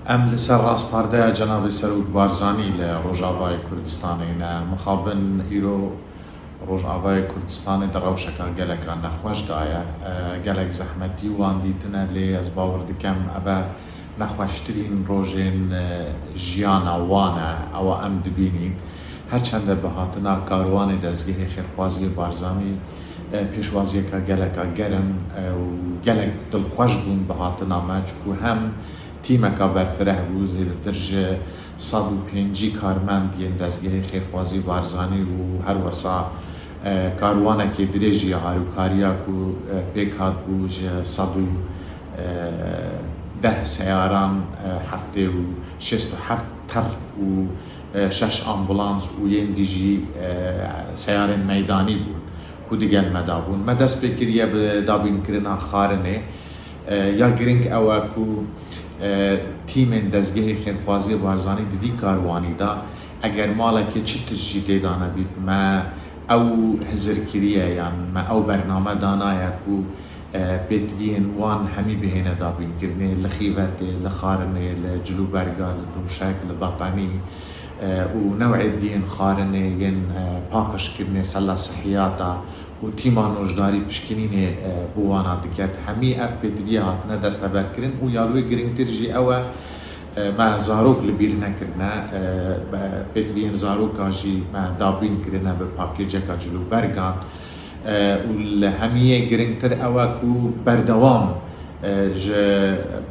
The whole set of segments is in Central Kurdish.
ام لسر راسپارده جناب سروک بارزانی لروجاوای کردستانی نه مخابن ایرو روجاوای کردستانی در روشکا گلک نخوش دایه گلک زحمتی وان دیتنه لی از باور دکم ابا نخوشترین روژین جیان وانه او ام دبینین هرچنده به هاتنا کاروان دزگه خیرخوازی بارزانی پیشوازی که گلک گرم و گلک دلخوش بون به هاتنا مچکو هم تیمک برفره بود زیرترج 105 کارمند ین دزگه خیرخوازی بارزانی و هر وسا کاروانه که دریجی هاروکاریا کو پیکات بوج 110 سیاران هفته و 67 تر و 6 امبولانس و ین دیجی سیارن میدانی بود کو دیگل مدا بون ما دست بکریه به دابین کرنا خارنه یا گرینگ او کو تیم دزگه خیرخوازی بارزانی دوی کاروانی دا اگر مالک چی تجی دانا بیت ما او هزر کریه یعنی ما او برنامه دانا یا کو پیتوین وان همی بهینه دابین کرنه لخیوت لخارنه لجلو برگا لدوشک لباطانی و نوع دین خارنه ین پاقش کرنه سلا صحیاتا و تیمان وجداری پشکنین بوانا دکت همی اف پیتوی هاتنه دست برکرن و یالوی گرینگ ترجی او ما زاروک لبیر نکرنه پیتوین زاروک آجی ما دابین کرنه به پاکیجه که جلو برگان و همیه گرینگ تر او کو بردوام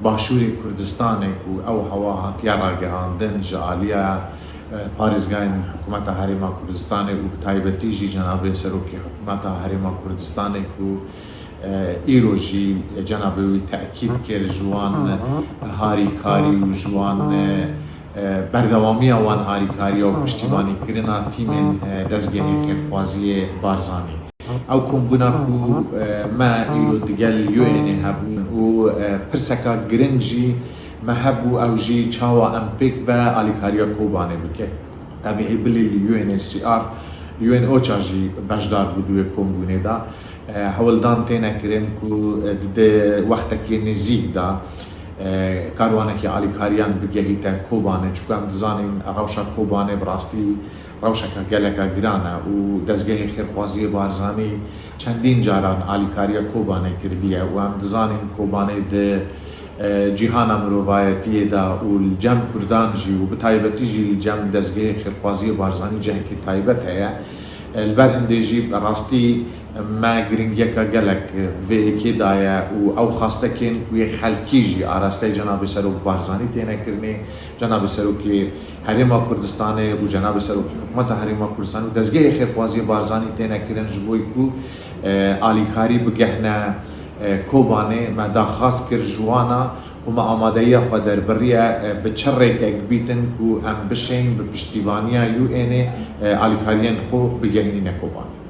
باشوری کردستانه کو او هوا هاتیا را گهاندن جالیا پارێزگایان حکوومەتە هەرێما کوردستانی و تایبەتیژی جەنابێ سەرۆکی حکوومەتە هەرێما کوردستانێک و ئیرۆژی جەنابێوی تەئکید کرد جوان هاریکاری و جوان بەردەوامیە وان هاریکاریە و پشتیوانیکردنا تیمên دەستگەهێ خێرخوازیê بارزانî ئەو کۆمبوونا ku me îro digel UN hebûn û pirseka giring jî ما هبو او جي چاوا ام بيك با اليكاريا كوبانه بك طبيعي بلي UNHCR UN اوچا جي بجدار بدو كومبونه دا هولدان تينا كرين كو د وقتك نزيك دا كاروانك اليكاريان بگهيتا كوبانه چكو ام دزانين روشا كوبانه براستي روشا گلكا گرانا و دزگه خیرخوازی بارزانی چندین جاران اليكاريا كوبانه كرديه و ام دزانين كوبانه د جیهانا مروایتی دا و الجم کردان جی و بتایبتی جی الجم دزگه خیرخوازی بارزانی جه کی تایبت هیا البر هنده جی راستی ما گرینگی که گلک وی کی دایا و او خواسته کن کوی خلکی جی آراسته جناب سروک بارزانی تینه کرنه جناب سروکی حریم کردستانه و جناب سروک حکومت حریم کردستان و دزگه خیرخوازی بارزانی تینه کرن جبوی کو آلیکاری بگهنه كوباني ما داخاز كر جوانا وما آمادهية خدر بريا بتشرك اكبيتن كو ام بشين بپشتیوانيا UN اليكاريان خو بگهنين كوباني